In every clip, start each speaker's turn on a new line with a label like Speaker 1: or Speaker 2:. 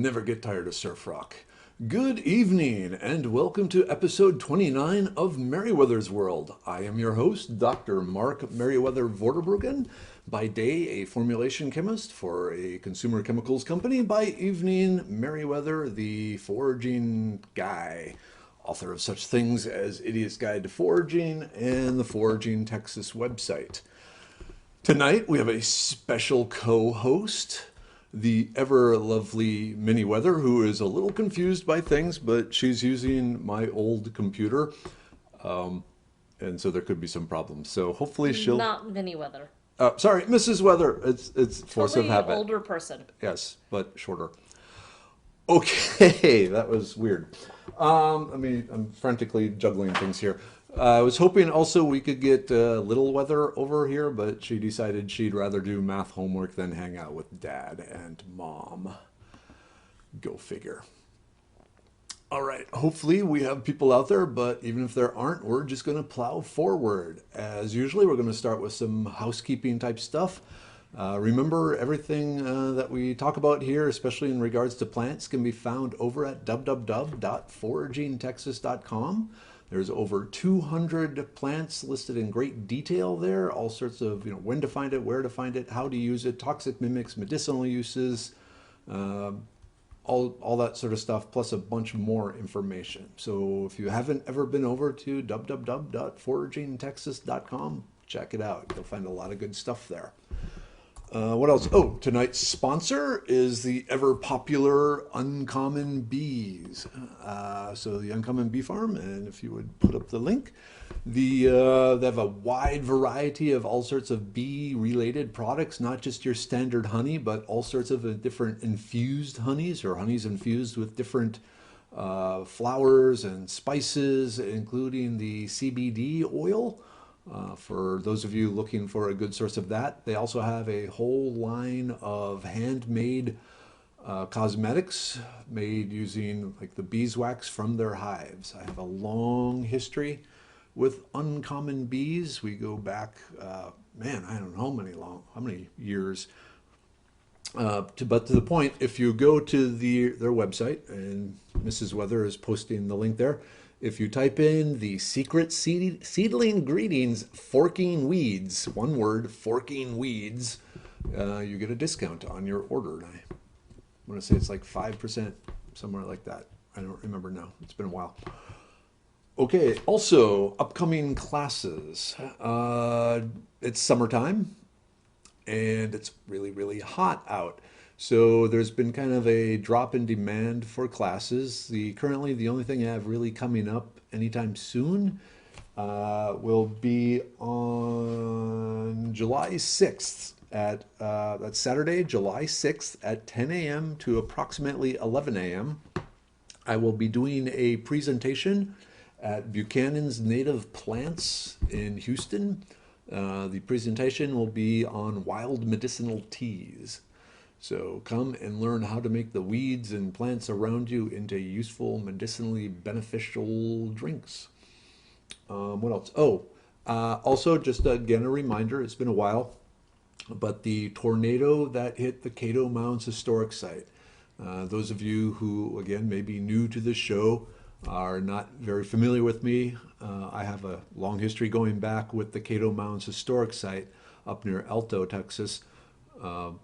Speaker 1: never get tired of surf rock. Good evening and welcome to episode 29 of Merriwether's World. I am your host, Dr. Mark Merriwether Vorderbruggen, by day a formulation chemist for a consumer chemicals company, by evening Merriwether, the foraging guy, author of such things as Idiot's Guide to Foraging and the Foraging Texas website. Tonight we have a special co-host, the ever lovely Merriwether, who is a little confused by things, but she's using my old computer, and so there could be some problems. So hopefully she'll.
Speaker 2: Not Merriwether.
Speaker 1: Sorry, Mrs. Weather. It's force of
Speaker 2: Totally
Speaker 1: habit.
Speaker 2: older person.
Speaker 1: Yes, but shorter. Okay, that was weird. I'm frantically juggling things here. I was hoping also we could get Little Weather over here, but she decided she'd rather do math homework than hang out with Dad and Mom. Go figure. All right, hopefully we have people out there, but even if there aren't, we're just going to plow forward. As usually, we're going to start with some housekeeping type stuff. Remember, everything that we talk about here, especially in regards to plants, can be found over at www.foragingtexas.com. There's over 200 plants listed in great detail there, all sorts of, when to find it, where to find it, how to use it, toxic mimics, medicinal uses, all that sort of stuff, plus a bunch more information. So if you haven't ever been over to www.foragingtexas.com, check it out. You'll find a lot of good stuff there. What else? Oh, tonight's sponsor is the ever popular Uncommon Bees. So the Uncommon Bee Farm, and if you would put up the link, they have a wide variety of all sorts of bee-related products, not just your standard honey, but all sorts of different infused honeys or honeys infused with different flowers and spices, including the CBD oil. For those of you looking for a good source of that, they also have a whole line of handmade cosmetics made using like the beeswax from their hives. I have a long history with Uncommon Bees. We go back, I don't know how many years. But to the point, if you go to their website, and Mrs. Weather is posting the link there, if you type in the secret seedling greetings, forking weeds, one word, forking weeds, you get a discount on your order. And I want to say it's like 5%, somewhere like that. I don't remember now. It's been a while. Okay, also, upcoming classes. It's summertime, and it's really, really hot out. So there's been kind of a drop in demand for classes. Currently, the only thing I have really coming up anytime soon will be on July 6th that's Saturday, July 6th at 10 a.m. to approximately 11 a.m. I will be doing a presentation at Buchanan's Native Plants in Houston. The presentation will be on wild medicinal teas. So come and learn how to make the weeds and plants around you into useful, medicinally beneficial drinks. What else? Also just again a reminder, it's been a while, but the tornado that hit the Cato Mounds Historic Site. Those of you who, again, may be new to this show, are not very familiar with me. I have a long history going back with the Cato Mounds Historic Site up near Alto, Texas.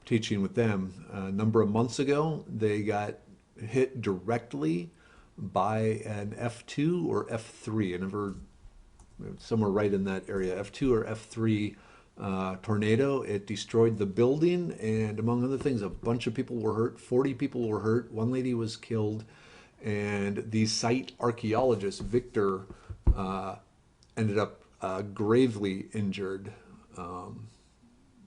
Speaker 1: Teaching with them. A number of months ago, they got hit directly by an F2 or F3, somewhere right in that area, F2 or F3 tornado. It destroyed the building, and among other things, a bunch of people were hurt. 40 people were hurt. One lady was killed, and the site archaeologist, Victor, ended up gravely injured.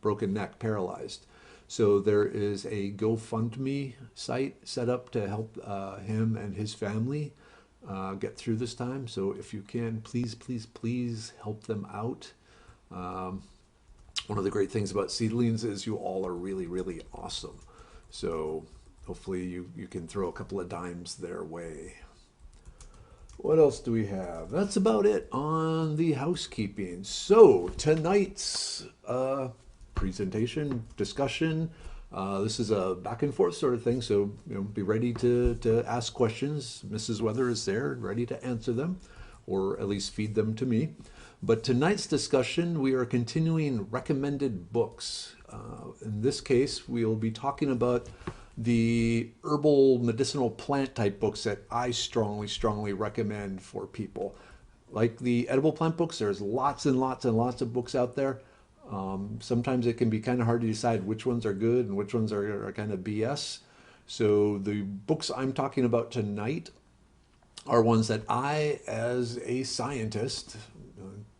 Speaker 1: Broken neck, paralyzed. So there is a GoFundMe site set up to help him and his family get through this time. So if you can, please, please, please help them out. One of the great things about seedlings is you all are really, really awesome. So hopefully you can throw a couple of dimes their way. What else do we have? That's about it on the housekeeping. So tonight's presentation, discussion, This is a back and forth sort of thing, so be ready to ask questions. Mrs. Weather is there, ready to answer them, or at least feed them to me. But tonight's discussion, we are continuing recommended books. In this case, we'll be talking about the herbal medicinal plant type books that I strongly recommend for people. Like the edible plant books, there's lots and lots and lots of books out there. Sometimes it can be kind of hard to decide which ones are good and which ones are kind of BS. So the books I'm talking about tonight are ones that I, as a scientist,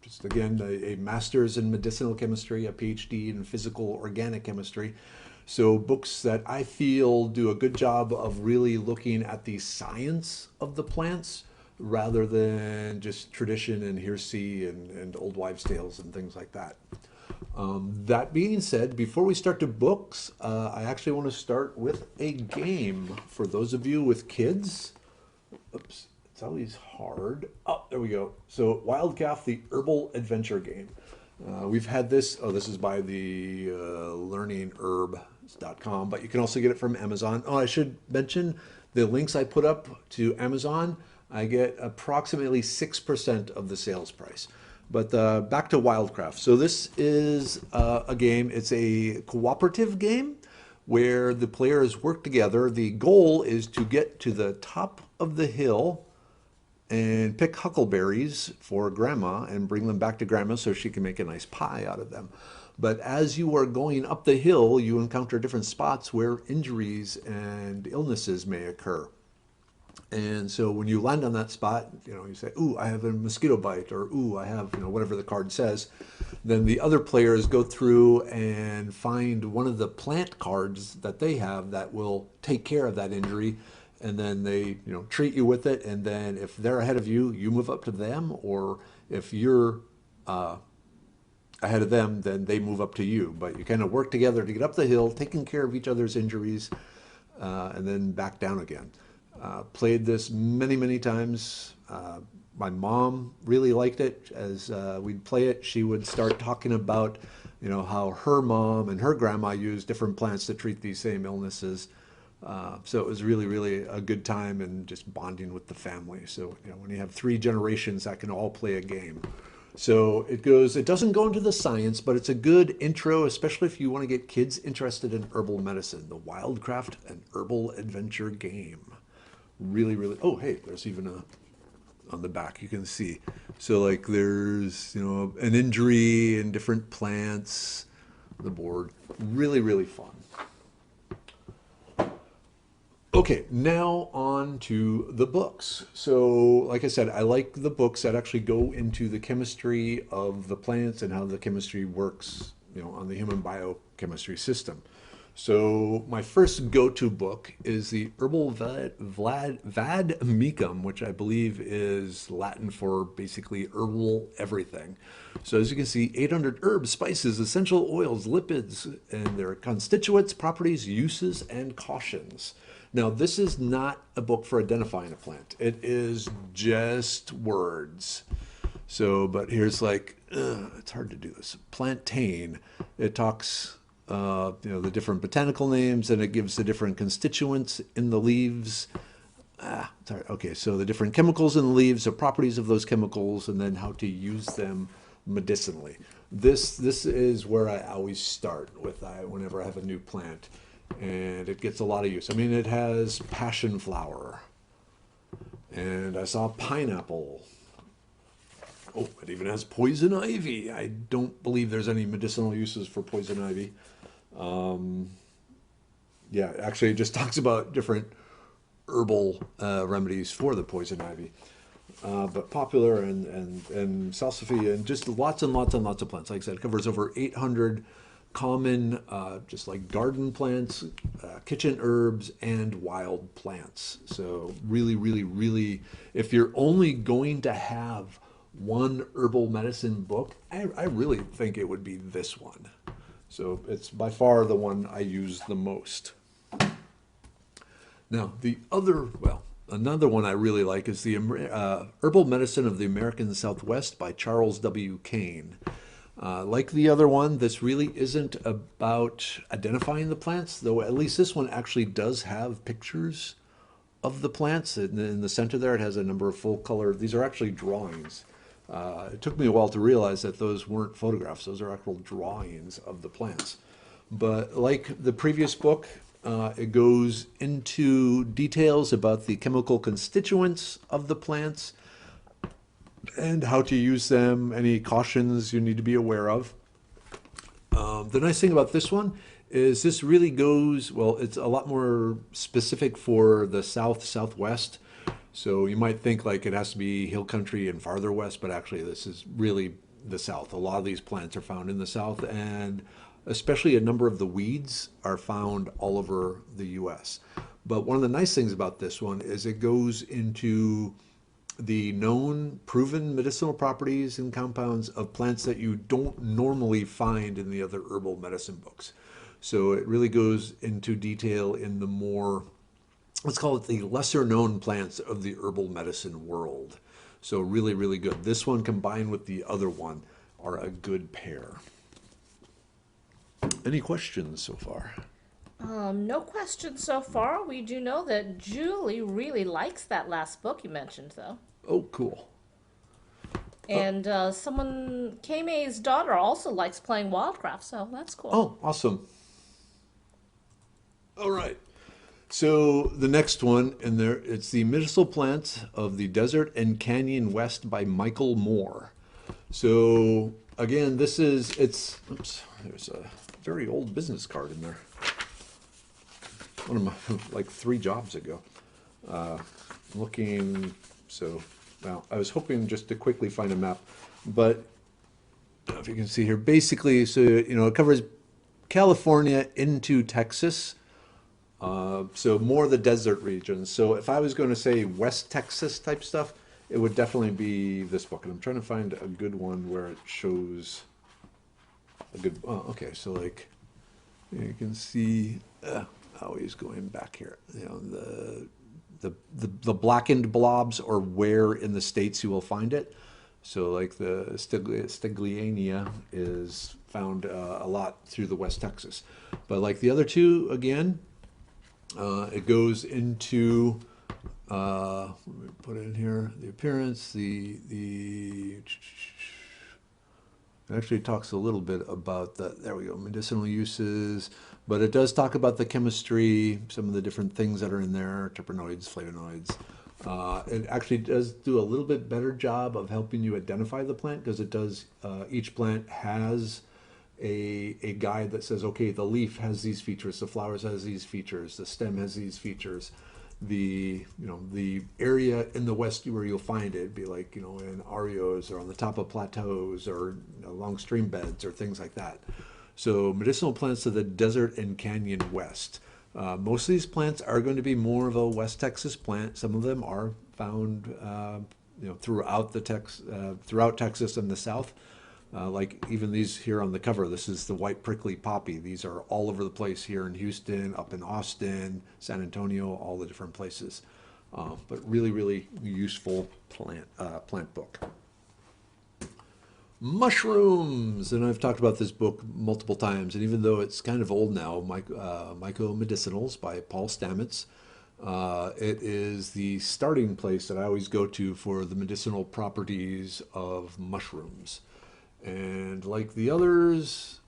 Speaker 1: just again, a master's in medicinal chemistry, a PhD in physical organic chemistry. So books that I feel do a good job of really looking at the science of the plants rather than just tradition and hearsay and old wives' tales and things like that. That being said, before we start to books, I actually want to start with a game for those of you with kids. Oops, it's always hard. Oh, there we go. So Wildcraft, the Herbal Adventure game. We've had this, this is by the learningherb.com, but you can also get it from Amazon. Oh, I should mention the links I put up to Amazon, I get approximately 6% of the sales price. But back to Wildcraft. So this is a game, it's a cooperative game where the players work together. The goal is to get to the top of the hill and pick huckleberries for grandma and bring them back to grandma so she can make a nice pie out of them. But as you are going up the hill, you encounter different spots where injuries and illnesses may occur. And so when you land on that spot, you say, ooh, I have a mosquito bite, or ooh, I have, whatever the card says. Then the other players go through and find one of the plant cards that they have that will take care of that injury. And then they, treat you with it. And then if they're ahead of you, you move up to them. Or if you're ahead of them, then they move up to you. But you kind of work together to get up the hill, taking care of each other's injuries, and then back down again. Played this many times. My mom really liked it. As we'd play it, she would start talking about, how her mom and her grandma used different plants to treat these same illnesses. So it was really a good time and just bonding with the family. So when you have 3 generations that can all play a game. So it doesn't go into the science, but it's a good intro, especially if you want to get kids interested in herbal medicine. The Wildcraft and Herbal Adventure game. Really, oh, hey, there's even on the back, you can see. So like there's, an injury in different plants, the board, really fun. Okay, now on to the books. So like I said, I like the books that actually go into the chemistry of the plants and how the chemistry works, on the human biochemistry system. So my first go-to book is the Herbal Vademecum, which I believe is Latin for basically herbal everything. So as you can see, 800 herbs, spices, essential oils, lipids, and their constituents, properties, uses, and cautions. Now, this is not a book for identifying a plant. It is just words. So, but here's like, it's hard to do this. Plantain. It talks the different botanical names, and it gives the different constituents in the leaves. Sorry. Okay, so the different chemicals in the leaves, the properties of those chemicals, and then how to use them medicinally. This is where I always start with whenever I have a new plant, and it gets a lot of use. I mean, it has passion flower, and I saw pineapple. Oh, it even has poison ivy. I don't believe there's any medicinal uses for poison ivy. Yeah, actually it just talks about different herbal remedies for the poison ivy. But popular and salsify and just lots and lots of plants. Like I said, it covers over 800 common, just like garden plants, kitchen herbs, and wild plants. So really, if you're only going to have one herbal medicine book, I really think it would be this one. So it's by far the one I use the most. Now, another one I really like is the Herbal Medicine of the American Southwest by Charles W. Kane. Like the other one, this really isn't about identifying the plants, though at least this one actually does have pictures of the plants. In the center there, it has a number of full color. These are actually drawings. It took me a while to realize that those weren't photographs. Those are actual drawings of the plants. But like the previous book, it goes into details about the chemical constituents of the plants and how to use them, any cautions you need to be aware of. The nice thing about this one is this really goes, well, it's a lot more specific for the south, southwest. So you might think like it has to be hill country and farther west, but actually this is really the south. A lot of these plants are found in the south, and especially a number of the weeds are found all over the US. But one of the nice things about this one is it goes into the known proven medicinal properties and compounds of plants that you don't normally find in the other herbal medicine books. So it really goes into detail in the more, let's call it the lesser known plants of the herbal medicine world. So really, really good. This one combined with the other one are a good pair. Any questions so far?
Speaker 2: No questions so far. We do know that Julie really likes that last book you mentioned, though.
Speaker 1: Oh, cool.
Speaker 2: And someone, K-May's daughter, also likes playing Wildcraft, so that's cool.
Speaker 1: Oh, awesome. All right. So the next one in there, it's the Medicinal Plants of the Desert and Canyon West by Michael Moore. So again, this is, oops, there's a very old business card in there. One of my, like 3 jobs ago. Looking, so, well, I was hoping just to quickly find a map, but if you can see here, basically, so, it covers California into Texas. So more the desert regions. So if I was going to say West Texas type stuff, it would definitely be this book. And I'm trying to find a good one where it shows a good, oh, okay, so like, you can see how he's going back here. The blackened blobs are where in the states you will find it. So like the Stigliania is found a lot through the West Texas. But like the other two, again, it goes into, let me put it in here, the appearance, it actually talks a little bit about there we go, medicinal uses, but it does talk about the chemistry, some of the different things that are in there, terpenoids, flavonoids. It actually does do a little bit better job of helping you identify the plant, because it does, each plant has a guide that says, okay, the leaf has these features, the flowers has these features, the stem has these features. The area in the west where you'll find it be like, in arios or on the top of plateaus or along stream beds or things like that. So medicinal plants of the desert and canyon west. Most of these plants are going to be more of a West Texas plant. Some of them are found throughout Texas and the South. Like even these here on the cover, this is the white prickly poppy. These are all over the place here in Houston, up in Austin, San Antonio, all the different places. But really, really useful plant book. Mushrooms, and I've talked about this book multiple times, and even though it's kind of old now, Medicinals by Paul Stamets. It is the starting place that I always go to for the medicinal properties of mushrooms. And like the others,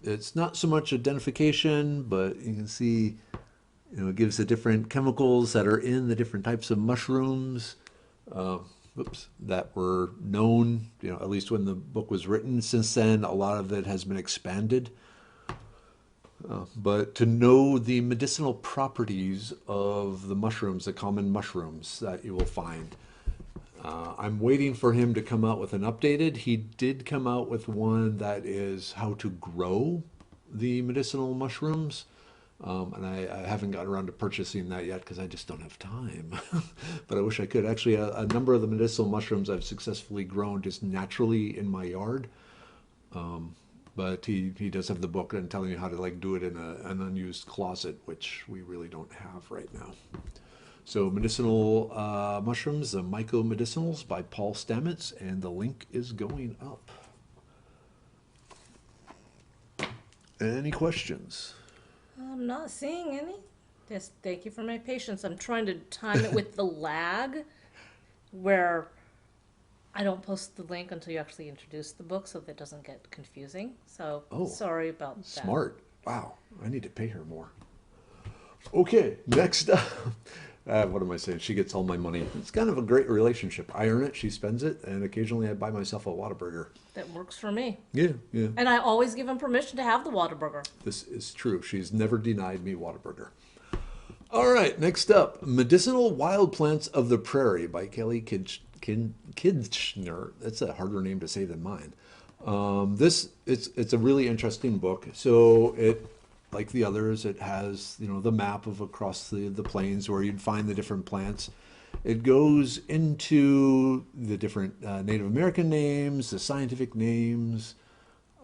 Speaker 1: it's not so much identification, but you can see, it gives the different chemicals that are in the different types of mushrooms, that were known, at least when the book was written. Since then, a lot of it has been expanded. But to know the medicinal properties of the mushrooms, the common mushrooms that you will find. I'm waiting for him to come out with an updated. He did come out with one that is how to grow the medicinal mushrooms. And I haven't gotten around to purchasing that yet because I just don't have time. But I wish I could. Actually, a number of the medicinal mushrooms I've successfully grown just naturally in my yard. But he does have the book and telling you how to do it in an unused closet, which we really don't have right now. So medicinal mushrooms, the Myco Medicinals by Paul Stamets, and the link is going up. Any questions?
Speaker 2: I'm not seeing any. Just thank you for my patience. I'm trying to time it with the lag where I don't post the link until you actually introduce the book so that it doesn't get confusing. So
Speaker 1: Oh,
Speaker 2: sorry about that.
Speaker 1: smart. Wow, I need to pay her more. Okay, next up. What am I saying? She gets all my money. It's kind of a great relationship. I earn it, she spends it, and occasionally I buy myself a Whataburger.
Speaker 2: That works for me.
Speaker 1: Yeah, yeah.
Speaker 2: And I always give him permission to have the Whataburger.
Speaker 1: This is true. She's never denied me Whataburger. All right, next up, Medicinal Wild Plants of the Prairie by Kelly Kitchener. That's a harder name to say than mine. It's a really interesting book. So it, like the others, it has the map of across the plains where you'd find the different plants. It goes into the different Native American names, the scientific names,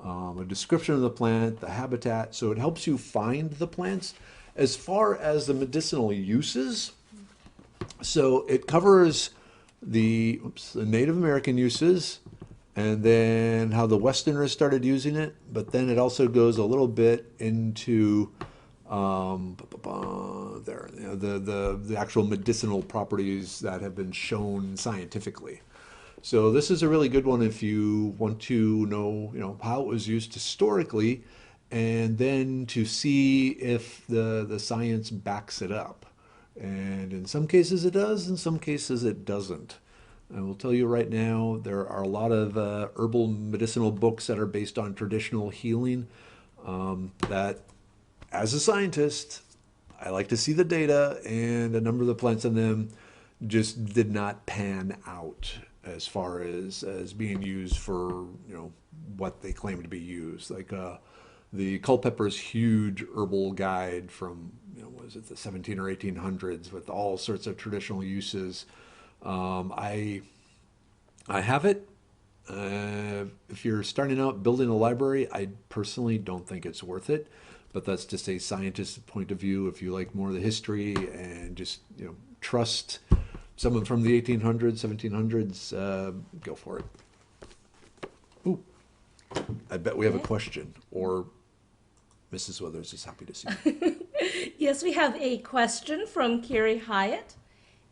Speaker 1: a description of the plant, the habitat. So it helps you find the plants. As far as the medicinal uses, so it covers the Native American uses and then how the Westerners started using it, but then it also goes a little bit into the actual medicinal properties that have been shown scientifically. So this is a really good one if you want to know how it was used historically, and then to see if the science backs it up. And in some cases it does, in some cases it doesn't. I will tell you right now, there are a lot of herbal medicinal books that are based on traditional healing that, as a scientist, I like to see the data, and a number of the plants in them just did not pan out as far as being used for what they claim to be used. Like the Culpeper's huge herbal guide from was it the 17 or 1800s with all sorts of traditional uses. I have it. If you're starting out building a library, I personally don't think it's worth it, but that's just a scientist's point of view. If you like more of the history and just trust someone from the 1800s, 1700s, go for it. Ooh, I bet we have a question, or Mrs. Withers is happy to see you.
Speaker 2: Yes, we have a question from Carrie Hyatt.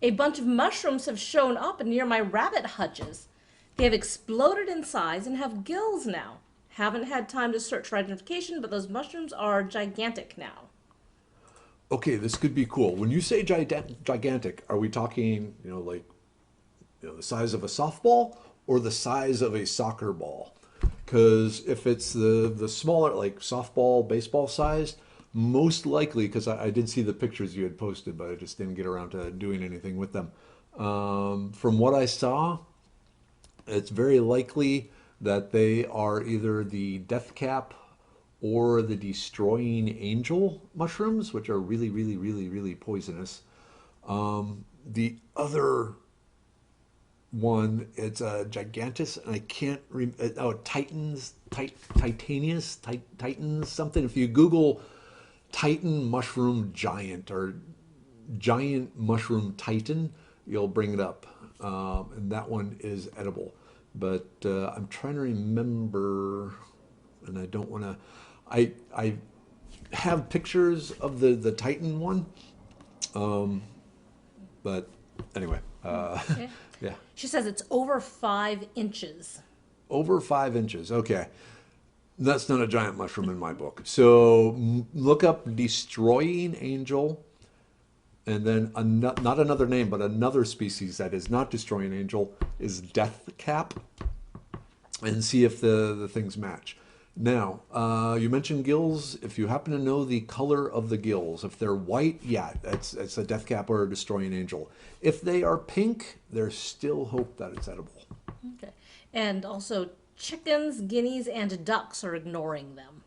Speaker 2: A bunch of mushrooms have shown up near my rabbit hutches. They have exploded in size and have gills now. Haven't had time to search for identification, but those mushrooms are gigantic now.
Speaker 1: Okay, this could be cool. When you say gigantic, are we talking, like the size of a softball or the size of a soccer ball? Because if it's the smaller, like softball, baseball size, most likely, because I did see the pictures you had posted, but I just didn't get around to doing anything with them. From what I saw, it's very likely that they are either the death cap or the destroying angel mushrooms, which are really, really, really, really poisonous. The other one, it's a gigantus, and I can't Titans, Titans something. If you Google Titan mushroom giant or giant mushroom titan, you'll bring it up, and that one is edible. But I'm trying to remember, and I don't want to. I have pictures of the Titan one, but anyway,
Speaker 2: Okay.
Speaker 1: yeah.
Speaker 2: She says it's over 5 inches.
Speaker 1: Over 5 inches. Okay. That's not a giant mushroom in my book. So look up destroying angel, and then not another name, but another species that is not destroying angel is death cap, and see if the things match. Now, you mentioned gills. If you happen to know the color of the gills, if they're white, yeah, it's a death cap or a destroying angel. If they are pink, there's still hope that it's edible.
Speaker 2: Okay. And also, chickens, guineas, and ducks are ignoring them.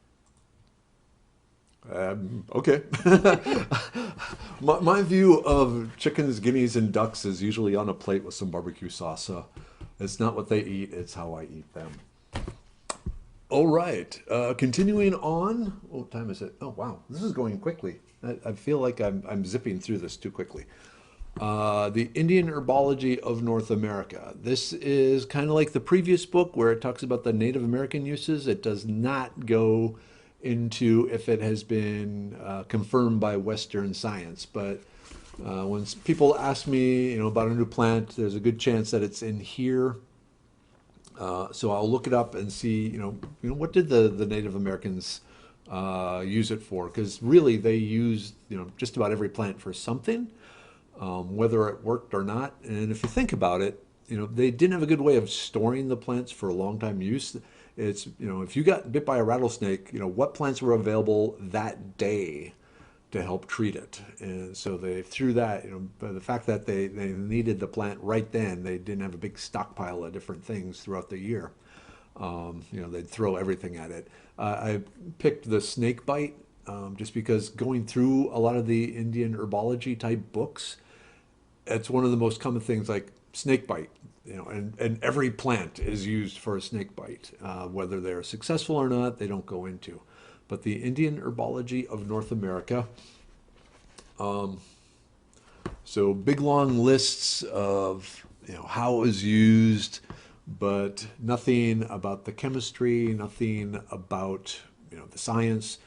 Speaker 1: Okay. my view of chickens, guineas, and ducks is usually on a plate with some barbecue sauce. So it's not what they eat, it's how I eat them. All right. Continuing on. What time is it? Oh, wow. This is going quickly. I feel like I'm zipping through this too quickly. The Indian Herbology of North America. This is kind of like the previous book where it talks about the Native American uses. It does not go into if it has been confirmed by Western science. But when people ask me, about a new plant, there's a good chance that it's in here. So I'll look it up and see, what did the Native Americans use it for? Because really they used, just about every plant for something, whether it worked or not. And if you think about it, they didn't have a good way of storing the plants for a long time use. It's, if you got bit by a rattlesnake, what plants were available that day to help treat it. And so they threw that, by the fact that they needed the plant right then, they didn't have a big stockpile of different things throughout the year. They'd throw everything at it. I picked the snake bite just because going through a lot of the Indian herbology type books, it's one of the most common things, like snake bite, and every plant is used for a snake bite. Whether they're successful or not, they don't go into. But the Indian Herbology of North America, so big long lists of how it was used, but nothing about the chemistry, nothing about the science.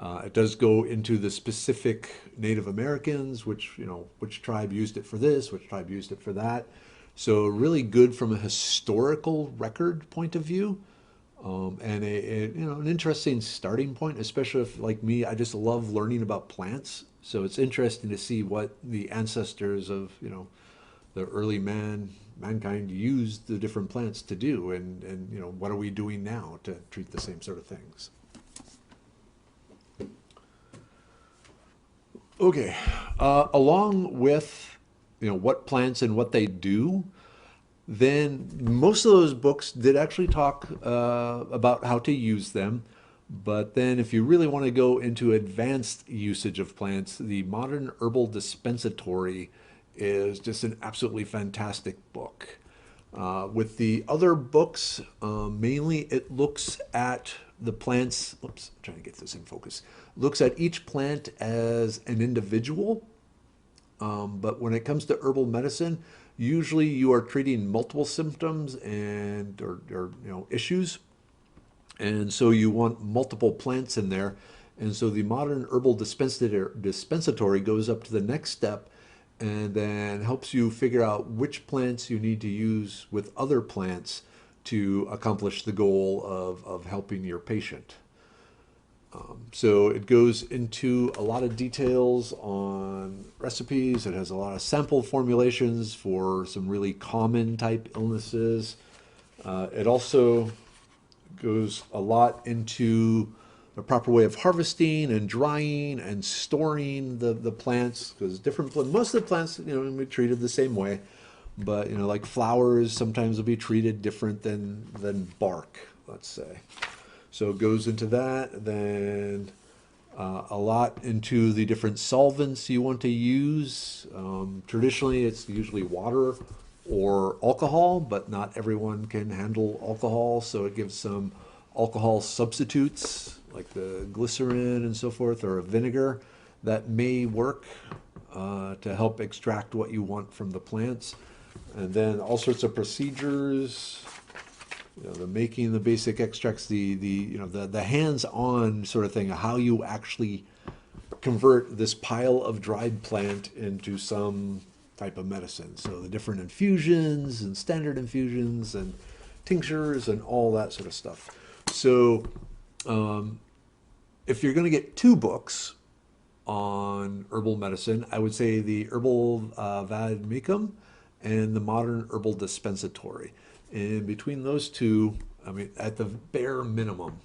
Speaker 1: It does go into the specific Native Americans, which tribe used it for this, which tribe used it for that. So really good from a historical record point of view. And an interesting starting point, especially if, like me, I just love learning about plants. So it's interesting to see what the ancestors of the early mankind used the different plants to do, and what are we doing now to treat the same sort of things. Okay, along with what plants and what they do. Then most of those books did actually talk about how to use them. But then if you really want to go into advanced usage of plants, the Modern Herbal Dispensatory is just an absolutely fantastic book. With the other books, mainly it looks at the plants, oops, I'm trying to get this in focus, looks at each plant as an individual. But when it comes to herbal medicine, usually you are treating multiple symptoms or issues, and so you want multiple plants in there. And so the Modern Herbal Dispensatory goes up to the next step and then helps you figure out which plants you need to use with other plants to accomplish the goal of helping your patient. So it goes into a lot of details on recipes. It has a lot of sample formulations for some really common type illnesses. It also goes a lot into the proper way of harvesting and drying and storing the plants, because most of the plants can be treated the same way, but like flowers sometimes will be treated different than bark, let's say. So it goes into that, then a lot into the different solvents you want to use. Traditionally, it's usually water or alcohol, but not everyone can handle alcohol, so it gives some alcohol substitutes, like the glycerin and so forth, or a vinegar that may work to help extract what you want from the plants. And then all sorts of procedures, the making the basic extracts, the hands-on sort of thing, how you actually convert this pile of dried plant into some type of medicine. So the different infusions and standard infusions and tinctures and all that sort of stuff. So if you're going to get two books on herbal medicine, I would say the Herbal Vademecum and the Modern Herbal Dispensatory. And between those two, I mean, at the bare minimum,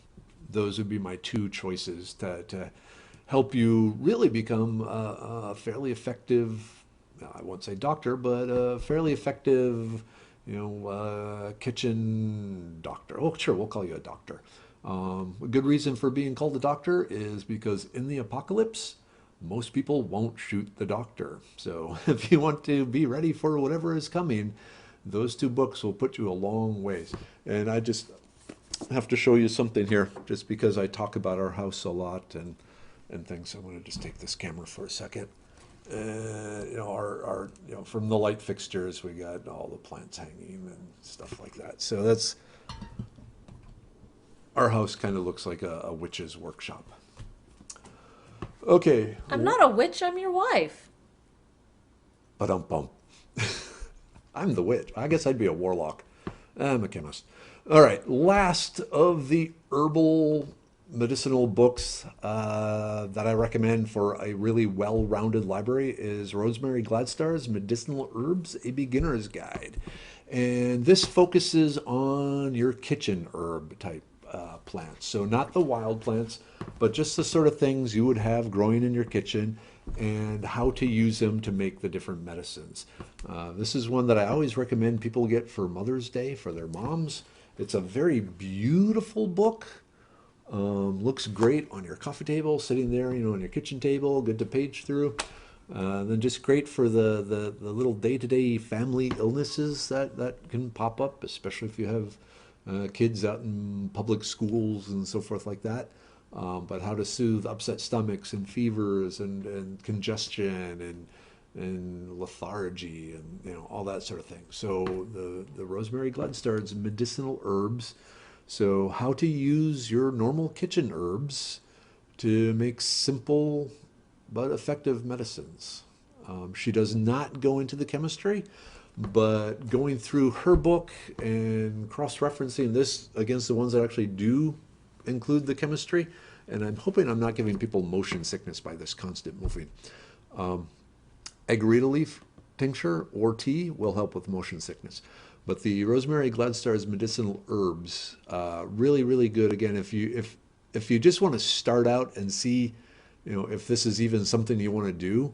Speaker 1: those would be my two choices to help you really become a fairly effective, I won't say doctor, but a fairly effective, kitchen doctor. Oh, sure, we'll call you a doctor. A good reason for being called a doctor is because in the apocalypse, most people won't shoot the doctor. So if you want to be ready for whatever is coming, those two books will put you a long ways. And I just have to show you something here, just because I talk about our house a lot and things. I'm going to just take this camera for a second. Our from the light fixtures, we got all the plants hanging and stuff like that. So that's our house kind of looks like a witch's workshop. Okay.
Speaker 2: I'm not a witch, I'm your wife.
Speaker 1: Ba-dum-bum. I'm the witch. I guess I'd be a warlock. I'm a chemist. All right. Last of the herbal medicinal books that I recommend for a really well-rounded library is Rosemary Gladstar's Medicinal Herbs, A Beginner's Guide. And this focuses on your kitchen herb type plants. So not the wild plants, but just the sort of things you would have growing in your kitchen and how to use them to make the different medicines. This is one that I always recommend people get for Mother's Day for their moms. It's a very beautiful book. Looks great on your coffee table, sitting there, on your kitchen table, good to page through. Then just great for the little day-to-day family illnesses that can pop up, especially if you have kids out in public schools and so forth like that. But how to soothe upset stomachs and fevers and congestion and lethargy and all that sort of thing. So the Rosemary Gladstar's Medicinal Herbs. So how to use your normal kitchen herbs to make simple but effective medicines. She does not go into the chemistry, but going through her book and cross-referencing this against the ones that actually do include the chemistry, and I'm hoping I'm not giving people motion sickness by this constant moving. Agarita leaf tincture or tea will help with motion sickness. But the Rosemary Gladstar's Medicinal Herbs, really, really good. Again, if you just want to start out and see, if this is even something you want to do,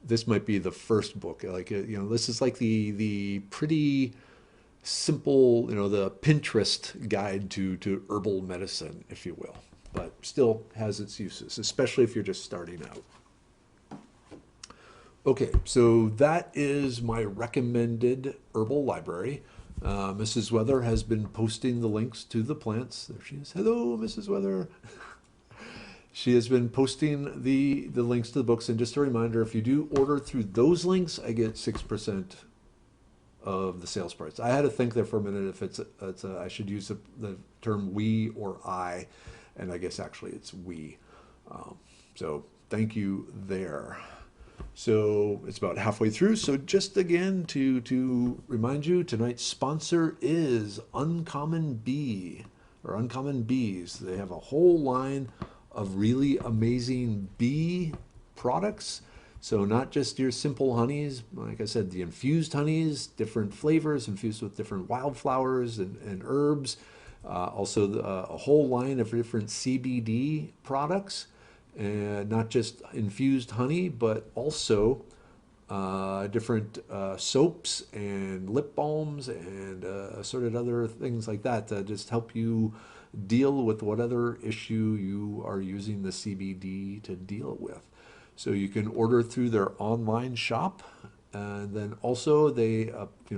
Speaker 1: this might be the first book. Like, this is like the pretty simple, the Pinterest guide to herbal medicine, if you will. But still has its uses, especially if you're just starting out. Okay, so that is my recommended herbal library. Mrs. Weather has been posting the links to the plants. There she is. Hello, Mrs. Weather. She has been posting the links to the books. And just a reminder, if you do order through those links, I get 6% of the sales price. I had to think there for a minute if I should use the term we or I, and I guess actually it's we. So thank you there. So it's about halfway through. So just again to remind you, tonight's sponsor is Uncommon Bee or Uncommon Bees. They have a whole line of really amazing bee products. So not just your simple honeys, like I said, the infused honeys, different flavors infused with different wildflowers and herbs. Also a whole line of different CBD products. And not just infused honey, but also different soaps and lip balms and assorted other things like that to just help you deal with whatever issue you are using the CBD to deal with. So you can order through their online shop, and then also they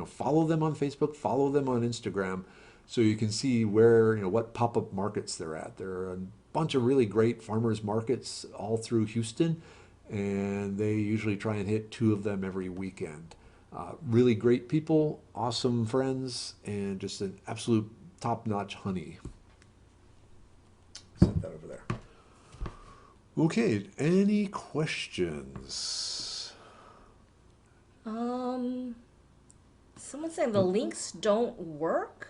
Speaker 1: follow them on Facebook, follow them on Instagram, so you can see where what pop-up markets they're at. There are a bunch of really great farmers markets all through Houston, and they usually try and hit 2 of them every weekend. Really great people, awesome friends, and just an absolute top-notch honey. Set that over there. Okay, any questions?
Speaker 2: Someone's saying the links don't work.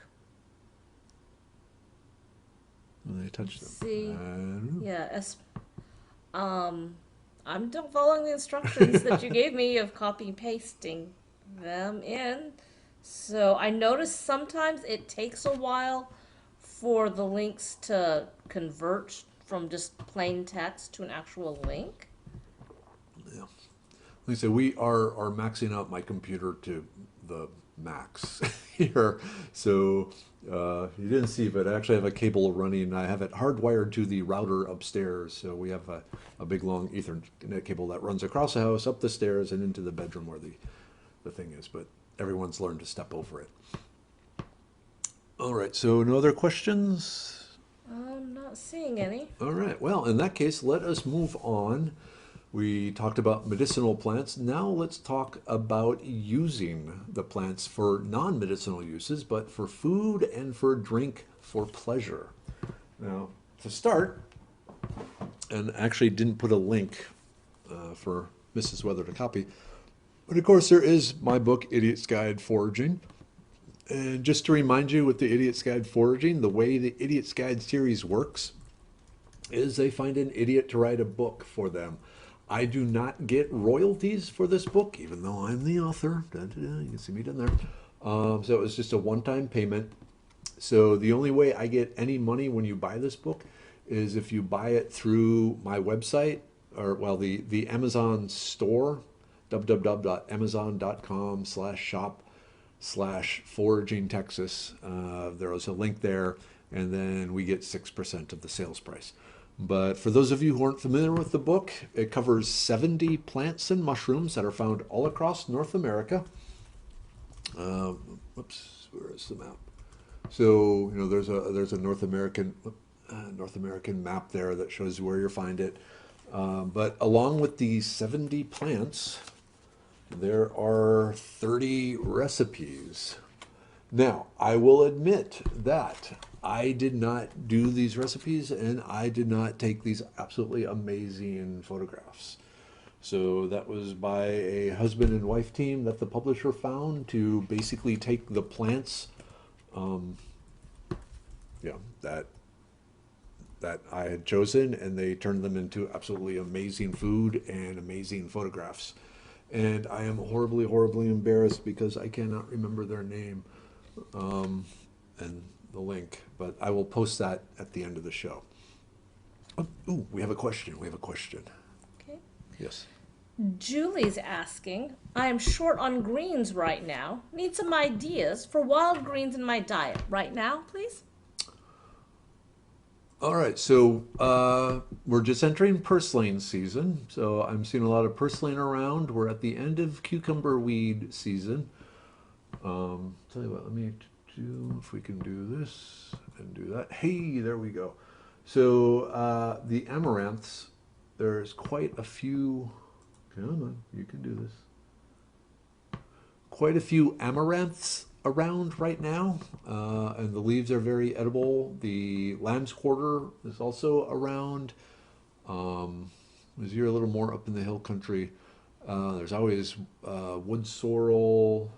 Speaker 1: They touch them.
Speaker 2: See, yeah, I'm still following the instructions that you gave me of copy and pasting them in. So I noticed sometimes it takes a while for the links to convert from just plain text to an actual link.
Speaker 1: Yeah. Like I said, we are maxing out my computer to the max here. So you didn't see, but I actually have a cable running. I have it hardwired to the router upstairs. So we have a big long Ethernet cable that runs across the house, up the stairs, and into the bedroom where the thing is. But everyone's learned to step over it. All right, so no other questions?
Speaker 2: I'm not seeing any.
Speaker 1: All right, well, in that case, let us move on. We talked about medicinal plants. Now let's talk about using the plants for non-medicinal uses, but for food and for drink for pleasure. Now, to start, and actually didn't put a link for Mrs. Weather to copy, but of course there is my book, Idiot's Guide Foraging. And just to remind you with the Idiot's Guide Foraging, the way the Idiot's Guide series works is they find an idiot to write a book for them. I do not get royalties for this book, even though I'm the author. Da, da, da, you can see me down there. So it was just a one-time payment. So the only way I get any money when you buy this book is if you buy it through my website, or well, the Amazon store, www.amazon.com/shop/foraging Texas. There is a link there, and then we get 6% of the sales price. But for those of you who aren't familiar with the book, it covers 70 plants and mushrooms that are found all across North America. Whoops, where is the map? So there's a North American map there that shows you where you'll find it. But along with the 70 plants, there are 30 recipes. Now, I will admit that I did not do these recipes and I did not take these absolutely amazing photographs. So that was by a husband and wife team that the publisher found to basically take the plants that I had chosen, and they turned them into absolutely amazing food and amazing photographs. And I am horribly, horribly embarrassed because I cannot remember their name and the link, but I will post that at the end of the show. Ooh, we have a question.
Speaker 2: Okay.
Speaker 1: Yes.
Speaker 2: Julie's asking, I am short on greens right now. Need some ideas for wild greens in my diet right now, please?
Speaker 1: All right, so we're just entering purslane season, so I'm seeing a lot of purslane around. We're at the end of cucumber weed season. Tell you what, let me do, if we can do this and do that. Hey, there we go. So the amaranths, there's quite a few, come on, you can do this. Quite a few amaranths around right now, and the leaves are very edible. The lamb's quarter is also around. As you're a little more up in the hill country, there's always wood sorrel,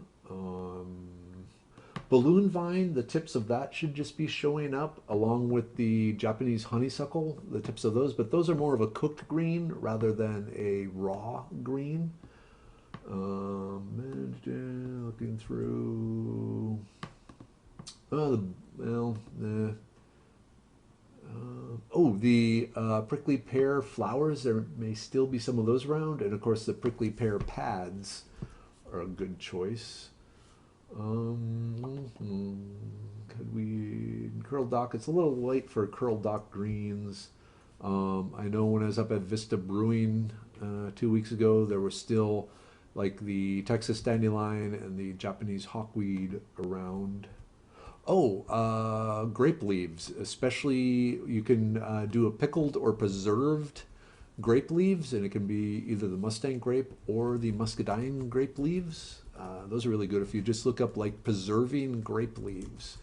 Speaker 1: balloon vine. The tips of that should just be showing up along with the Japanese honeysuckle, the tips of those, but those are more of a cooked green rather than a raw green. Looking through. The prickly pear flowers. There may still be some of those around, and of course the prickly pear pads are a good choice. Could we curl dock? It's a little late for curl dock greens. I know when I was up at Vista Brewing 2 weeks ago, there was still like the Texas dandelion and the Japanese hawkweed around. Grape leaves, especially you can do a pickled or preserved grape leaves, and it can be either the Mustang grape or the Muscadine grape leaves. Those are really good if you just look up like preserving grape leaves.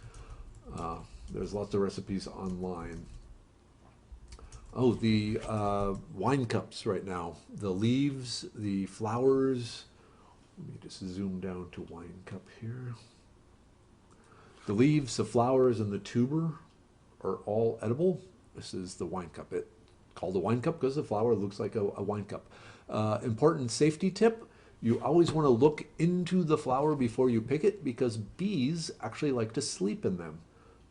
Speaker 1: There's lots of recipes online. The wine cups right now. The leaves, the flowers. Let me just zoom down to wine cup here. The leaves, the flowers, and the tuber are all edible. This is the wine cup. It's called a wine cup because the flower looks like a wine cup. Important safety tip. You always want to look into the flower before you pick it because bees actually like to sleep in them.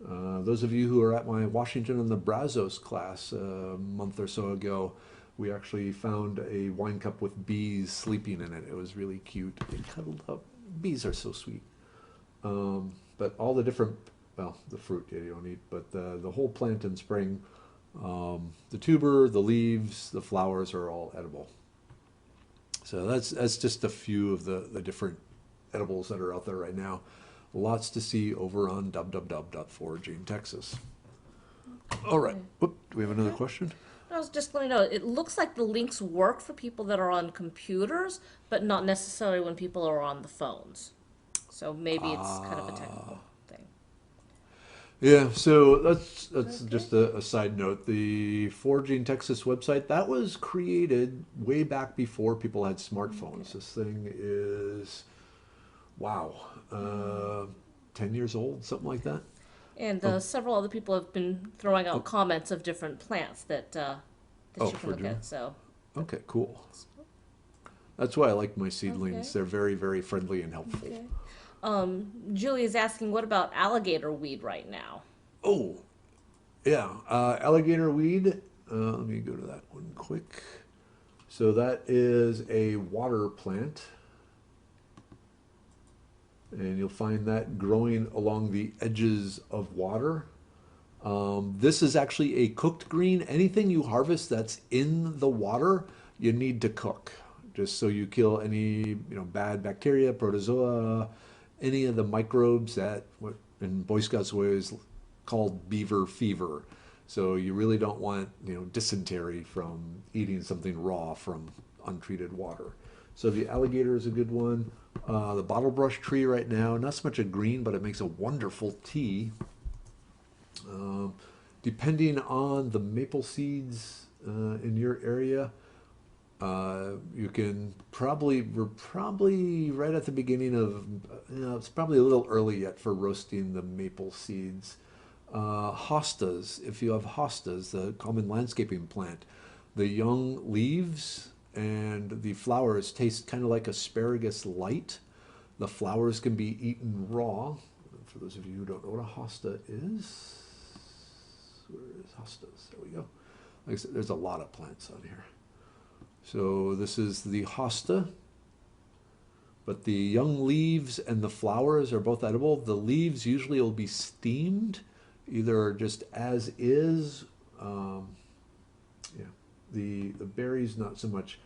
Speaker 1: Those of you who are at my Washington and the Brazos class a month or so ago, we actually found a wine cup with bees sleeping in it. It was really cute. They cuddled up. Bees are so sweet. But all the different, the fruit you don't eat, but the whole plant in spring, the tuber, the leaves, the flowers are all edible. So that's just a few of the different edibles that are out there right now. Lots to see over on www.foraging Texas. All right. Whoop, do we have another question?
Speaker 2: I was just letting you know, it looks like the links work for people that are on computers, but not necessarily when people are on the phones. So maybe it's kind of a technical thing.
Speaker 1: Yeah, so that's
Speaker 2: Okay.
Speaker 1: just a side note. The Foraging Texas website that was created way back before people had
Speaker 2: Okay.
Speaker 1: smartphones. This thing is wow,
Speaker 2: Mm,
Speaker 1: 10 years old, something like that.
Speaker 2: And
Speaker 1: Oh,
Speaker 2: several other people have been throwing out
Speaker 1: oh,
Speaker 2: comments of different plants that
Speaker 1: oh,
Speaker 2: you can
Speaker 1: for
Speaker 2: look
Speaker 1: June.
Speaker 2: at. So, but
Speaker 1: Okay, cool. That's why I like my
Speaker 2: okay,
Speaker 1: seedlings. They're very, very friendly and helpful.
Speaker 2: okay. Julie is asking, what about alligator weed right now?
Speaker 1: Oh, yeah, alligator weed. Let me go to that one quick. So that is a water plant, and you'll find that growing along the edges of water. This is actually a cooked green. Anything you harvest that's in the water, you need to cook, just so you kill any bad bacteria, protozoa, any of the microbes that what in Boy Scouts we always called beaver fever. So you really don't want dysentery from eating something raw from untreated water. So the alligator is a good one. The bottle brush tree right now, not so much a green, but it makes a wonderful tea. Um, Depending on the maple seeds in your area, we're probably right at the beginning of, it's probably a little early yet for roasting the maple seeds. Hostas, if you have hostas, the common landscaping plant, the young leaves and the flowers taste kind of like asparagus light. The flowers can be eaten raw. For those of you who don't know what a hosta is, where is hostas? There we go. Like I said, there's a lot of plants on here. So this is the hosta, but the young leaves and the flowers are both edible. The leaves usually will be steamed, either just as is. Um, yeah, the berries not so much,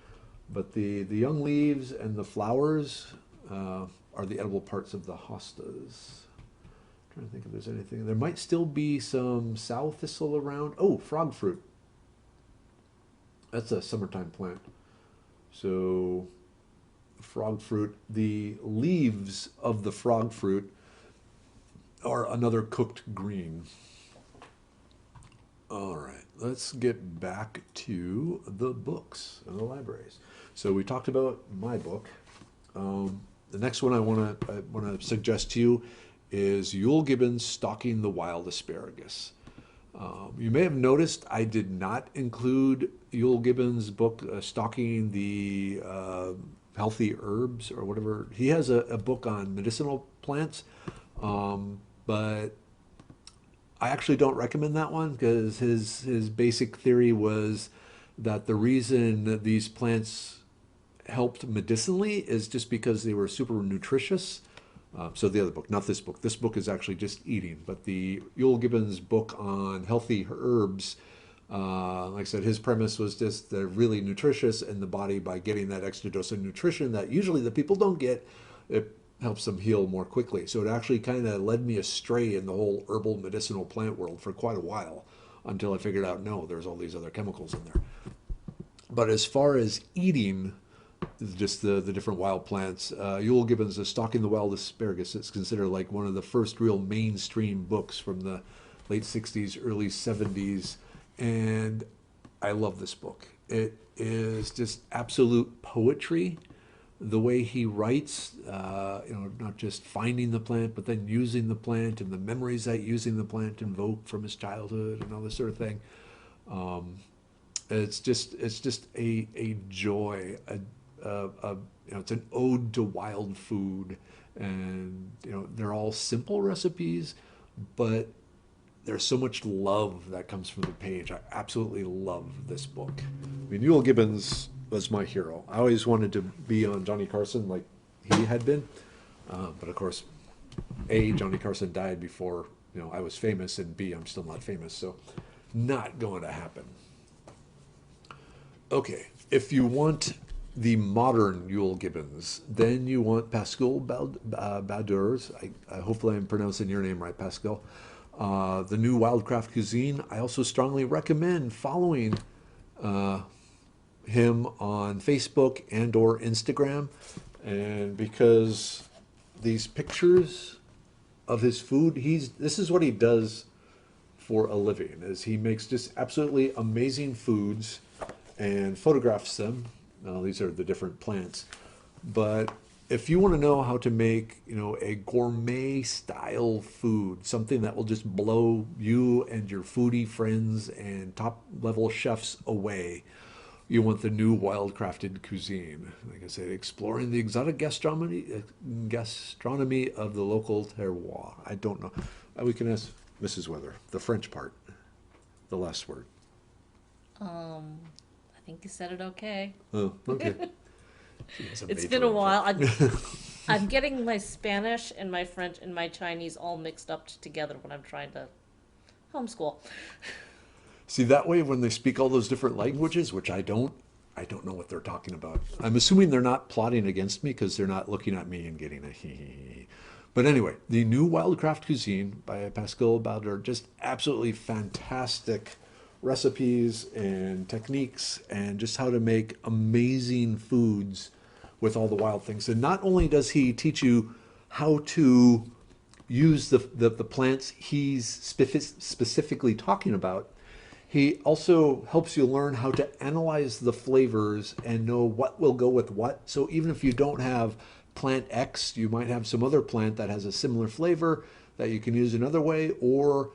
Speaker 1: but the young leaves and the flowers are the edible parts of the hostas. Trying to think if there's anything. There might still be some sow thistle around. Oh, frog fruit. That's a summertime plant. So frog fruit, the leaves of the frog fruit are another cooked green. All right, let's get back to the books and the libraries. So we talked about my book. The next one I want to suggest to you is Yule Gibbons Stalking the Wild Asparagus. You may have noticed I did not include Yule Gibbons' book, Stalking the Healthy Herbs or whatever. He has a book on medicinal plants, but I actually don't recommend that one because his basic theory was that the reason that these plants helped medicinally is just because they were super nutritious. So the other book, not this book. This book is actually just eating, but the Yule Gibbons book on healthy herbs, like I said, his premise was just they're really nutritious in the body by getting that extra dose of nutrition that usually the people don't get. It helps them heal more quickly. So it actually kind of led me astray in the whole herbal medicinal plant world for quite a while until I figured out no, there's all these other chemicals in there. But as far as eating, just the different wild plants. Yule Gibbons' Stalking the Wild Asparagus is considered like one of the first real mainstream books from the late 60s, early 70s. And I love this book. It is just absolute poetry. The way he writes, not just finding the plant, but then using the plant and the memories that using the plant invoke from his childhood and all this sort of thing. Um, it's just a joy. It's an ode to wild food, and they're all simple recipes, but there's so much love that comes from the page. I absolutely love this book. I mean, Yule Gibbons was my hero. I always wanted to be on Johnny Carson like he had been, but of course, A, Johnny Carson died before I was famous, and B, I'm still not famous, so not going to happen. Okay, if you want the modern Yule Gibbons, then you want Pascal Baudeurs. Hopefully I'm pronouncing your name right, Pascal. The new Wildcraft Cuisine. I also strongly recommend following uh, him on Facebook and or Instagram, and because these pictures of his food. This is what he does for a living, is he makes just absolutely amazing foods and photographs them. Now, these are the different plants. But if you want to know how to make, a gourmet style food, something that will just blow you and your foodie friends and top level chefs away, you want the new Wildcrafted Cuisine. Like I said, exploring the exotic gastronomy of the local terroir. I don't know. We can ask Mrs. Weather, the French part, the last word.
Speaker 2: I think you said it okay.
Speaker 1: Oh, okay.
Speaker 2: It's been a while. I'm getting my Spanish and my French and my Chinese all mixed up together when I'm trying to homeschool.
Speaker 1: See, that way when they speak all those different languages, which I don't know what they're talking about. I'm assuming they're not plotting against me because they're not looking at me and getting a hee hee hee. But anyway, the new Wildcraft Cuisine by Pascal Balder, just absolutely fantastic recipes and techniques and just how to make amazing foods with all the wild things. And not only does he teach you how to use the plants he's specifically talking about, he also helps you learn how to analyze the flavors and know what will go with what. So even if you don't have plant X, you might have some other plant that has a similar flavor that you can use another way, or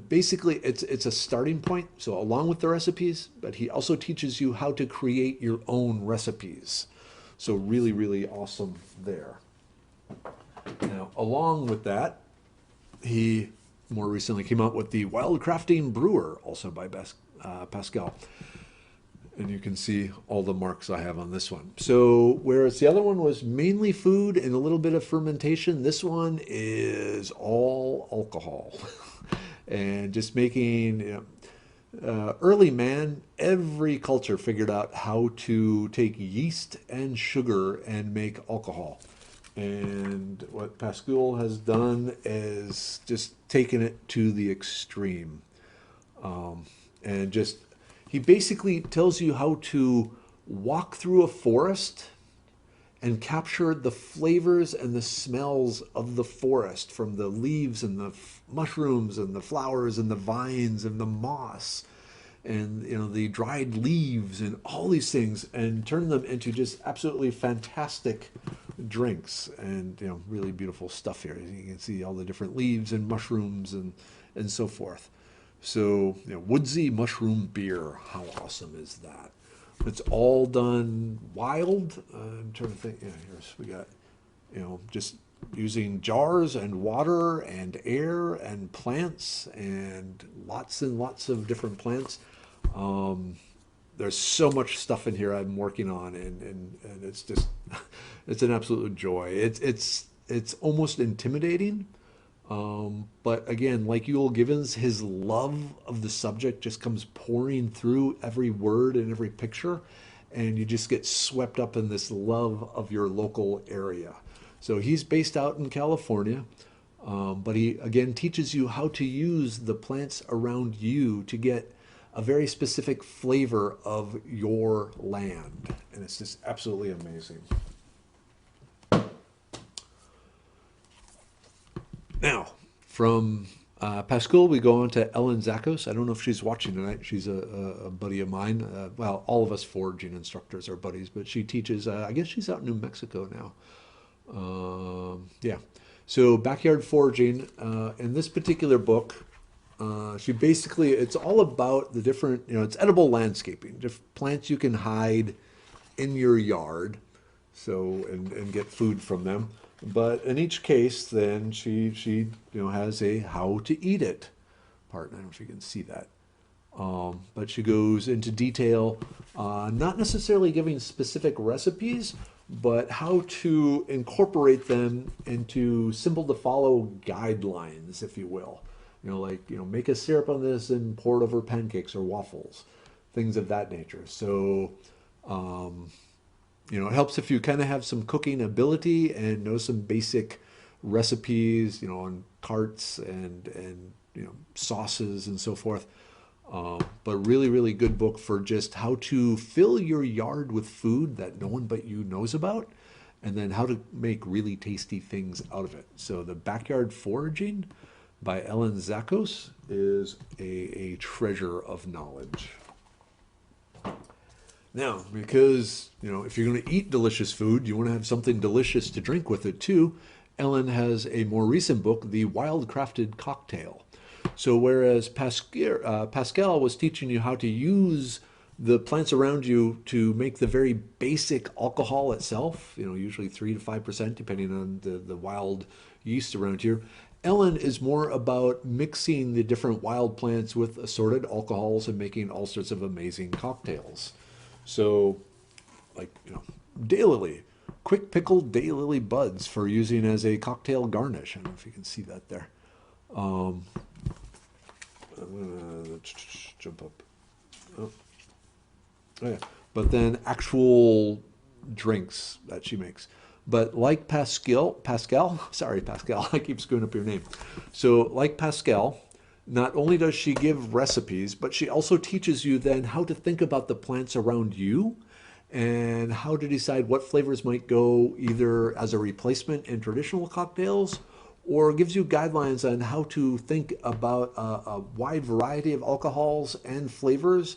Speaker 1: basically it's a starting point. So along with the recipes, but he also teaches you how to create your own recipes. So really, really awesome there. Now, along with that, he more recently came out with the Wildcrafting Brewer, also by Pascal. And you can see all the marks I have on this one. So whereas the other one was mainly food and a little bit of fermentation, this one is all alcohol. And just making, early man, every culture figured out how to take yeast and sugar and make alcohol. And what Pascal has done is just taken it to the extreme. And just, he basically tells you how to walk through a forest and capture the flavors and the smells of the forest, from the leaves and the mushrooms and the flowers and the vines and the moss and the dried leaves and all these things, and turn them into just absolutely fantastic drinks. And really beautiful stuff here. You can see all the different leaves and mushrooms and so forth. So woodsy mushroom beer, how awesome is that? It's all done wild. I'm trying to think. Here's, we got just using jars and water and air and plants and lots of different plants. There's so much stuff in here I'm working on, and it's just it's an absolute joy. It's almost intimidating, but again, like Ewell Givens, his love of the subject just comes pouring through every word and every picture, and you just get swept up in this love of your local area. So he's based out in California, but he again teaches you how to use the plants around you to get a very specific flavor of your land. And it's just absolutely amazing. Now, from Pascal, we go on to Ellen Zakos. I don't know if she's watching tonight. She's a buddy of mine. Well, all of us foraging instructors are buddies, but she teaches, I guess she's out in New Mexico now. Yeah. So backyard foraging, in this particular book, she basically, it's all about the different, it's edible landscaping, different plants you can hide in your yard, so, and get food from them. But in each case, then she has a how to eat it part. I don't know if you can see that. But she goes into detail, not necessarily giving specific recipes, but how to incorporate them into simple to follow guidelines, if you will. Make a syrup on this and pour it over pancakes or waffles, things of that nature. So, it helps if you kind of have some cooking ability and know some basic recipes, on carts and sauces and so forth. But really, really good book for just how to fill your yard with food that no one but you knows about, and then how to make really tasty things out of it. So the Backyard Foraging by Ellen Zakos is a treasure of knowledge. Now, because, if you're going to eat delicious food, you want to have something delicious to drink with it too. Ellen has a more recent book, The Wildcrafted Cocktail. So whereas Pascal was teaching you how to use the plants around you to make the very basic alcohol itself, usually 3 to 5%, depending on the wild yeast around here, Ellen is more about mixing the different wild plants with assorted alcohols and making all sorts of amazing cocktails. So, like, daylily, quick pickled daylily buds for using as a cocktail garnish. I don't know if you can see that there. I'm gonna jump up. Oh yeah. But then actual drinks that she makes. But like Pascal, sorry Pascal, I keep screwing up your name. So like Pascal, not only does she give recipes, but she also teaches you then how to think about the plants around you and how to decide what flavors might go either as a replacement in traditional cocktails, or gives you guidelines on how to think about a wide variety of alcohols and flavors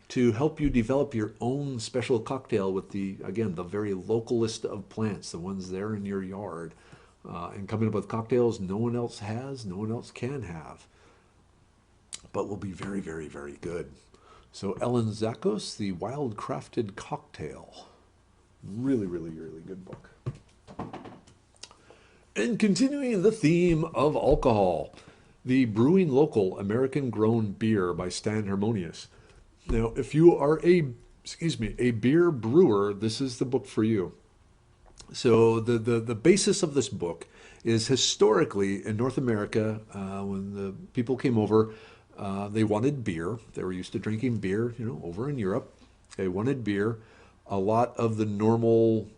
Speaker 1: to help you develop your own special cocktail with the very local list of plants, the ones there in your yard, and coming up with cocktails no one else has, no one else can have, but will be very, very, very good. So Ellen Zakos, The Wildcrafted Cocktail. Really, really, really good book. And continuing the theme of alcohol, The Brewing Local American Grown Beer by Stan Harmonious. Now, if you are a beer brewer, this is the book for you. So the basis of this book is historically in North America, when the people came over, they wanted beer. They were used to drinking beer, over in Europe. They wanted beer. A lot of the normal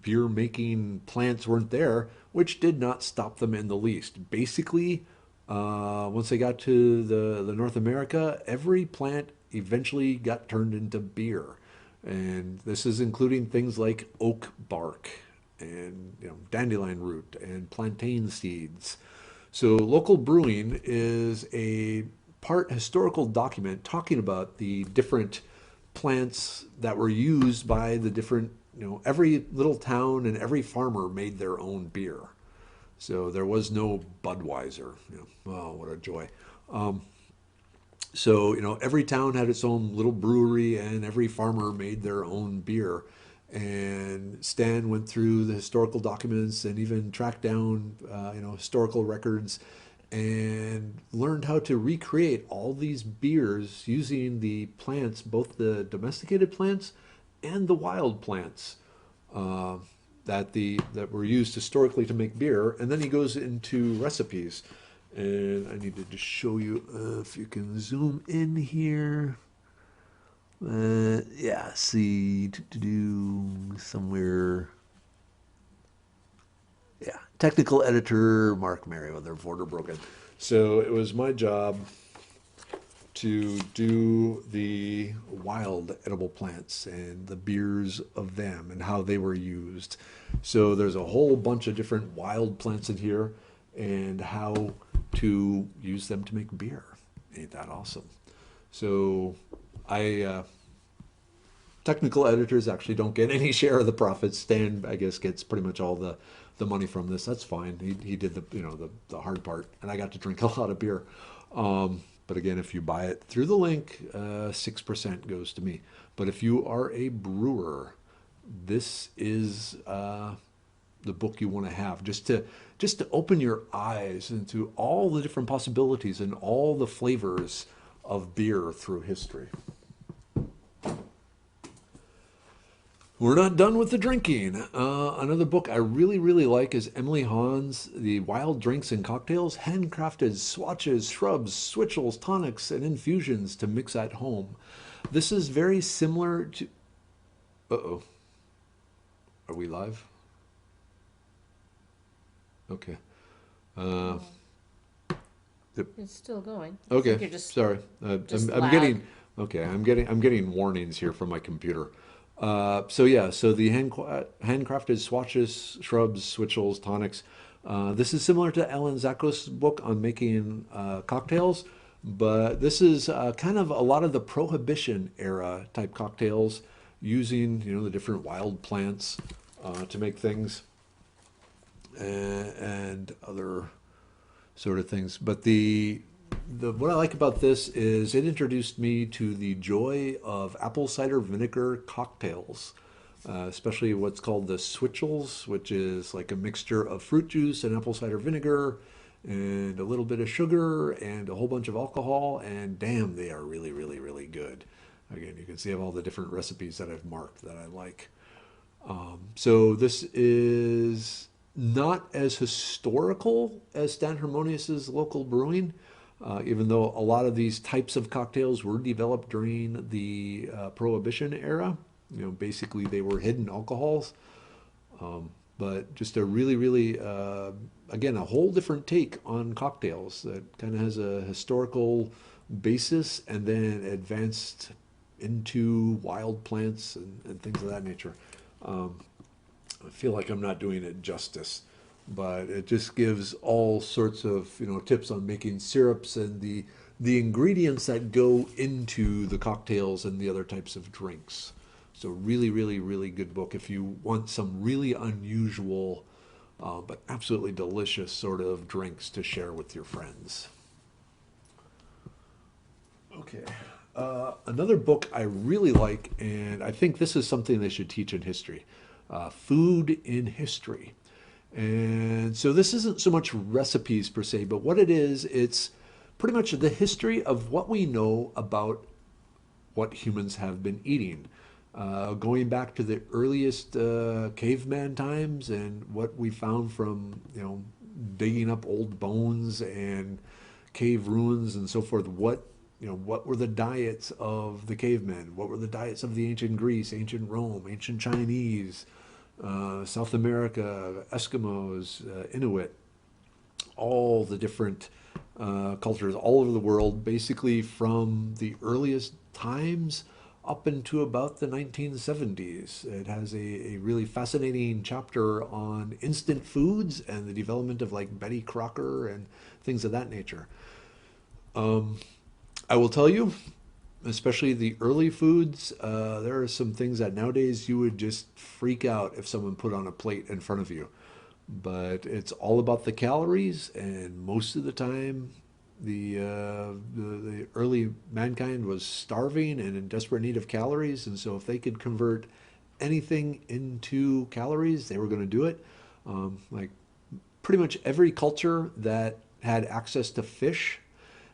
Speaker 1: beer making plants weren't there, which did not stop them in the least. Basically, once they got to the North America, every plant eventually got turned into beer. And this is including things like oak bark and dandelion root and plantain seeds. So local brewing is a part historical document talking about the different plants that were used by the different, every little town and every farmer made their own beer. So there was no Budweiser. Oh, what a joy. So, every town had its own little brewery and every farmer made their own beer. And Stan went through the historical documents and even tracked down, historical records and learned how to recreate all these beers using the plants, both the domesticated plants and the wild plants that were used historically to make beer. And then he goes into recipes. And I needed to show you, if you can zoom in here. Yeah, see, somewhere. Yeah, technical editor, Mark Merriwether, border broken. So it was my job to do the wild edible plants and the beers of them and how they were used. So there's a whole bunch of different wild plants in here and how to use them to make beer. Ain't that awesome? So technical editors actually don't get any share of the profits. Stan, I guess, gets pretty much all the money from this. That's fine. He did the hard part, and I got to drink a lot of beer. But again, if you buy it through the link, 6% goes to me. But if you are a brewer, this is the book you want to have, just to open your eyes into all the different possibilities and all the flavors of beer through history. We're not done with the drinking. Another book I really, really like is Emily Hahn's The Wild Drinks and Cocktails, Handcrafted Swatches, Shrubs, Switchels, Tonics, and Infusions to Mix at Home. This is very similar to... Uh-oh. Are we live? Okay.
Speaker 2: It's still going.
Speaker 1: Okay.
Speaker 2: You're just
Speaker 1: sorry.
Speaker 2: just
Speaker 1: I'm
Speaker 2: lag.
Speaker 1: getting... Okay, I'm getting warnings here from my computer. So yeah, so the handcrafted swatches, shrubs, switchels, tonics. This is similar to Alan Zakos' book on making cocktails, but this is kind of a lot of the Prohibition era type cocktails using, you know, the different wild plants to make things and other sort of things. But the what I like about this is it introduced me to the joy of apple cider vinegar cocktails, especially what's called the switchels, which is like a mixture of fruit juice and apple cider vinegar and a little bit of sugar and a whole bunch of alcohol, and damn, they are really, really, really good. Again, you can see I have all the different recipes that I've marked that I like. So this is not as historical as Stan Harmonious's local brewing, even though a lot of these types of cocktails were developed during the Prohibition era. You know, basically they were hidden alcohols, but just a really, really, again, a whole different take on cocktails that kind of has a historical basis and then advanced into wild plants and things of that nature. I feel like I'm not doing it justice, but it just gives all sorts of, you know, tips on making syrups and the ingredients that go into the cocktails and the other types of drinks. So really, really, really good book if you want some really unusual but absolutely delicious sort of drinks to share with your friends. Okay. Another book I really like, and I think this is something they should teach in history, Food in History. And so this isn't so much recipes per se, but what it is, it's pretty much the history of what we know about what humans have been eating. Going back to the earliest caveman times and what we found from, you know, digging up old bones and cave ruins and so forth. What were the diets of the cavemen? What were the diets of the ancient Greece, ancient Rome, ancient Chinese, South America, Eskimos, Inuit, all the different cultures all over the world, basically from the earliest times up into about the 1970s. It has a really fascinating chapter on instant foods and the development of like Betty Crocker and things of that nature. I will tell you, especially the early foods, there are some things that nowadays you would just freak out if someone put on a plate in front of you. But it's all about the calories, and most of the time, the early mankind was starving and in desperate need of calories, and so if they could convert anything into calories, they were going to do it. Like pretty much every culture that had access to fish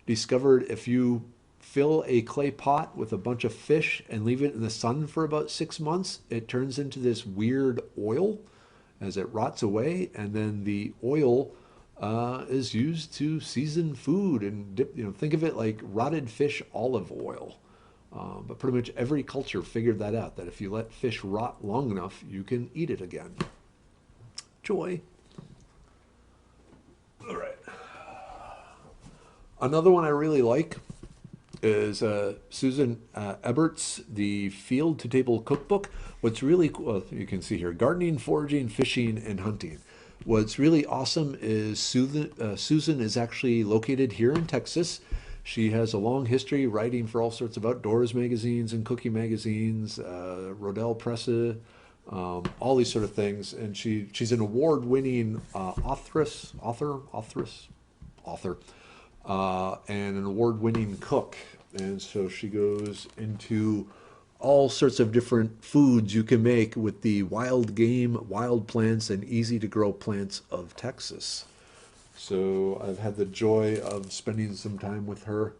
Speaker 1: discovered if you fill a clay pot with a bunch of fish and leave it in the sun for about 6 months, it turns into this weird oil as it rots away, and then the oil is used to season food and dip. You know, think of it like rotted fish olive oil. But pretty much every culture figured that out, that if you let fish rot long enough, you can eat it again. Joy. All right. Another one I really like is Susan Ebert's The Field to Table Cookbook. What's really cool, well, you can see here, gardening, foraging, fishing, and hunting. What's really awesome is Susan is actually located here in Texas. She has a long history writing for all sorts of outdoors magazines and cookie magazines, Rodell Press, all these sort of things. And she's an award-winning author, and an award-winning cook. And so she goes into all sorts of different foods you can make with the wild game, wild plants, and easy to grow plants of Texas. So I've had the joy of spending some time with her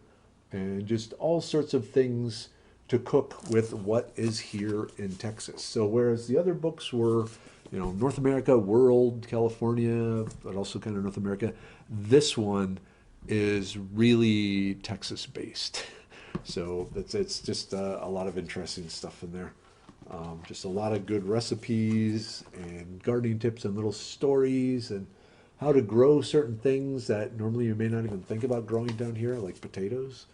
Speaker 1: and just all sorts of things to cook with what is here in Texas. So whereas the other books were, you know, North America, world, California, but also kind of North America, this one is really Texas based. So it's just a lot of interesting stuff in there. Just a lot of good recipes and gardening tips and little stories and how to grow certain things that normally you may not even think about growing down here, like potatoes.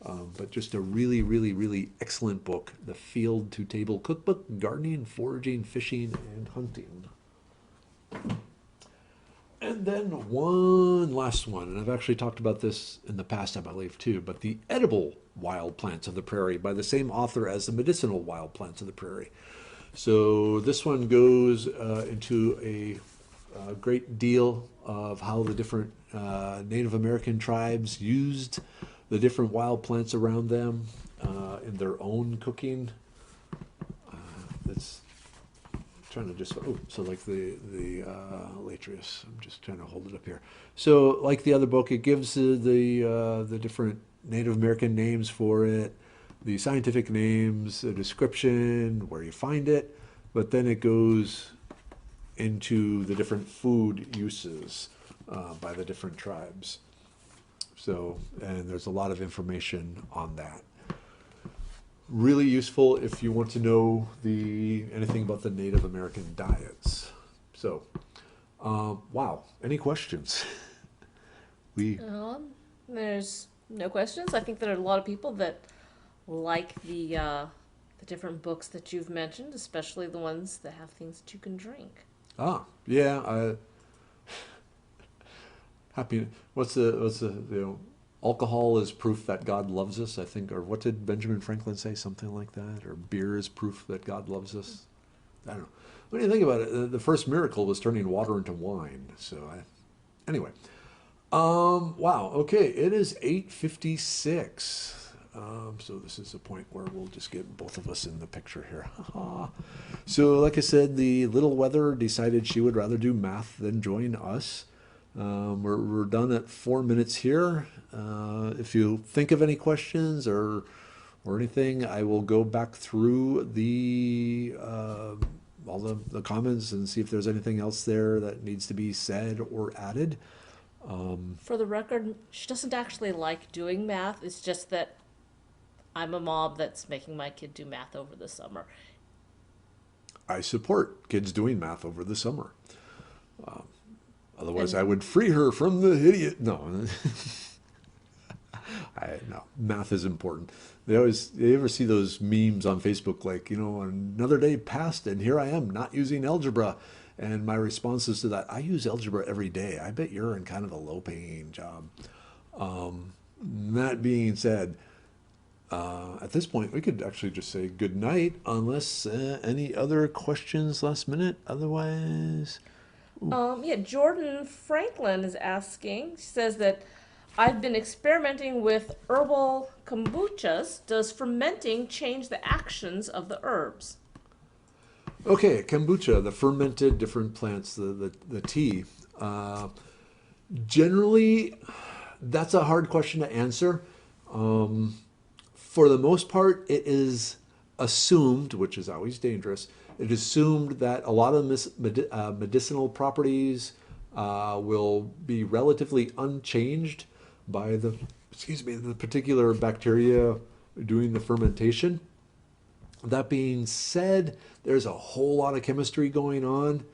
Speaker 1: But just a really, really, really excellent book. The Field to Table Cookbook, Gardening, Foraging, Fishing, and Hunting. And then one last one, and I've actually talked about this in the past, I believe, too, but The Edible Wild Plants of the Prairie by the same author as The Medicinal Wild Plants of the Prairie. So this one goes into a great deal of how the different Native American tribes used the different wild plants around them in their own cooking. That's trying to just, oh, so like the Latrius, I'm just trying to hold it up here. So like the other book, it gives the different Native American names for it, the scientific names, the description, where you find it, but then it goes into the different food uses by the different tribes. So, and there's a lot of information on that. Really useful if you want to know anything about the Native American diets. So, wow, any questions?
Speaker 2: There's no questions. I think there are a lot of people that like the different books that you've mentioned, especially the ones that have things that you can drink.
Speaker 1: Yeah, happy. What's the alcohol is proof that God loves us, I think, or what did Benjamin Franklin say? Something like that, or beer is proof that God loves us. I don't know. When you think about it, the first miracle was turning water into wine. So anyway, wow. Okay, it is 8:56. So this is a point where we'll just get both of us in the picture here. So like I said, the little weather decided she would rather do math than join us. We're done at 4 minutes here. If you think of any questions or anything, I will go back through all the comments and see if there's anything else there that needs to be said or added.
Speaker 2: For the record, she doesn't actually like doing math. It's just that I'm a mom that's making my kid do math over the summer.
Speaker 1: I support kids doing math over the summer. Otherwise, I would free her from the idiot. No, no, math is important. You ever see those memes on Facebook, like, another day passed and here I am not using algebra. And my responses to that, I use algebra every day. I bet you're in kind of a low-paying job. That being said, at this point, we could actually just say good night, unless any other questions last minute. Otherwise,
Speaker 2: Jordan Franklin is asking. She says that I've been experimenting with herbal kombuchas. Does fermenting change the actions of the herbs?
Speaker 1: okay, kombucha, the fermented different plants, the tea. Generally, that's a hard question to answer. For the most part, it is assumed, which is always dangerous, it is assumed that a lot of medicinal properties will be relatively unchanged by the particular bacteria doing the fermentation. That being said, there's a whole lot of chemistry going on,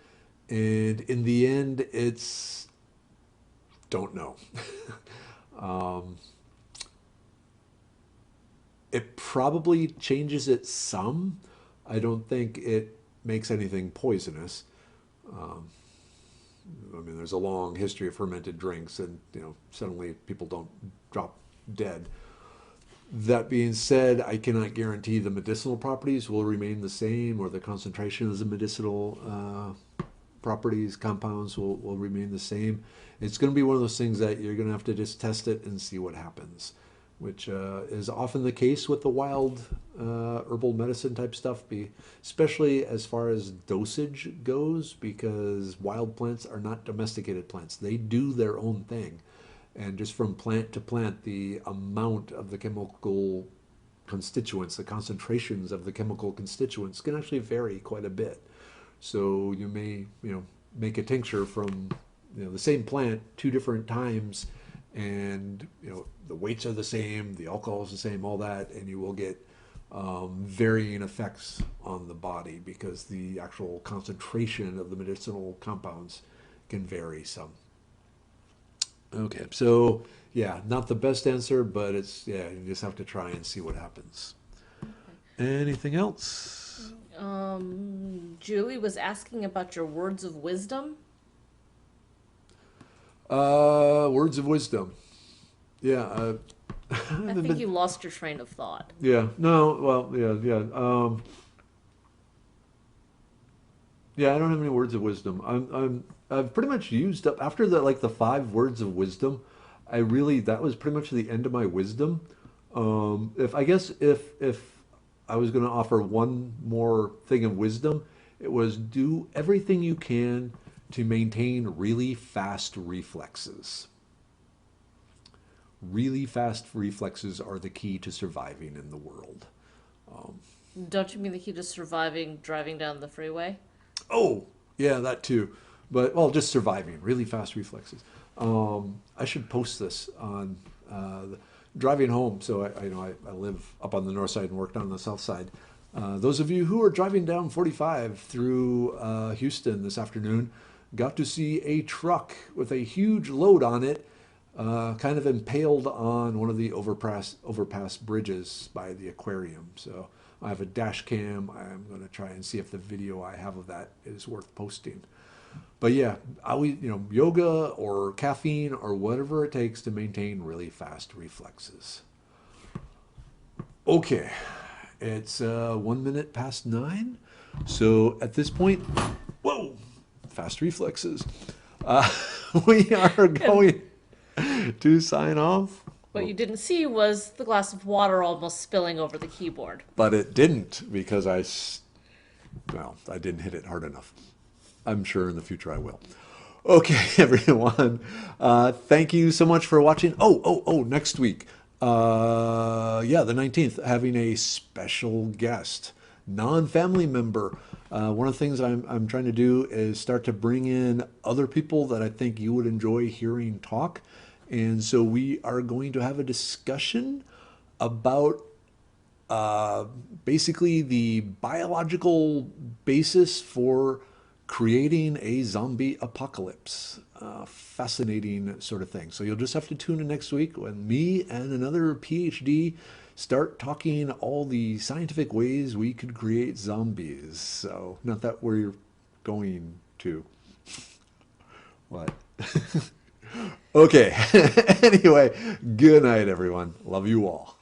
Speaker 1: and in the end, it's don't know. It probably changes it some. I don't think it makes anything poisonous. There's a long history of fermented drinks, and suddenly people don't drop dead. That being said, I cannot guarantee the medicinal properties will remain the same, or the concentration of the medicinal properties, compounds will remain the same. It's going to be one of those things that you're going to have to just test it and see what happens, which is often the case with the wild herbal medicine type stuff, especially as far as dosage goes, because wild plants are not domesticated plants. They do their own thing. And just from plant to plant, the amount of the chemical constituents, the concentrations of the chemical constituents can actually vary quite a bit. So you may, make a tincture from, the same plant 2 different times, and the weights are the same, the alcohol is the same, all that, and you will get varying effects on the body because the actual concentration of the medicinal compounds can vary some. Okay, so yeah, not the best answer, but it's, yeah, you just have to try and see what happens. Anything else?
Speaker 2: Julie was asking about your words of wisdom.
Speaker 1: Words of wisdom. Yeah, I
Speaker 2: I
Speaker 1: haven't
Speaker 2: think
Speaker 1: been.
Speaker 2: you lost your train of thought.
Speaker 1: Yeah, no, well, yeah, yeah. Yeah, I don't have any words of wisdom. I've pretty much used up after the like the five words of wisdom. I really that was pretty much the end of my wisdom. If I guess if I was going to offer one more thing of wisdom, it was do everything you can to maintain really fast reflexes. Really fast reflexes are the key to surviving in the world.
Speaker 2: Don't you mean the key to surviving driving down the freeway?
Speaker 1: Oh, yeah, that too. But well, just surviving, really fast reflexes. I should post this on driving home. So I live up on the north side and work down on the south side. Those of you who are driving down 45 through Houston this afternoon got to see a truck with a huge load on it, kind of impaled on one of the overpass bridges by the aquarium. So I have a dash cam. I'm going to try and see if the video I have of that is worth posting. But yeah, yoga or caffeine or whatever it takes to maintain really fast reflexes. Okay, it's 1 minute past 9. So at this point, whoa, fast reflexes. Uh, we are going to sign off.
Speaker 2: What you didn't see was the glass of water almost spilling over the keyboard.
Speaker 1: But it didn't because I didn't hit it hard enough. I'm sure in the future I will. Okay, everyone. Thank you so much for watching. Oh, next week. Yeah, the 19th, having a special guest, non-family member. One of the things I'm trying to do is start to bring in other people that I think you would enjoy hearing talk. And so we are going to have a discussion about basically the biological basis for creating a zombie apocalypse. Fascinating sort of thing. So you'll just have to tune in next week when me and another PhD start talking all the scientific ways we could create zombies. So not that we're going to. What? Okay. Anyway, good night, everyone. Love you all.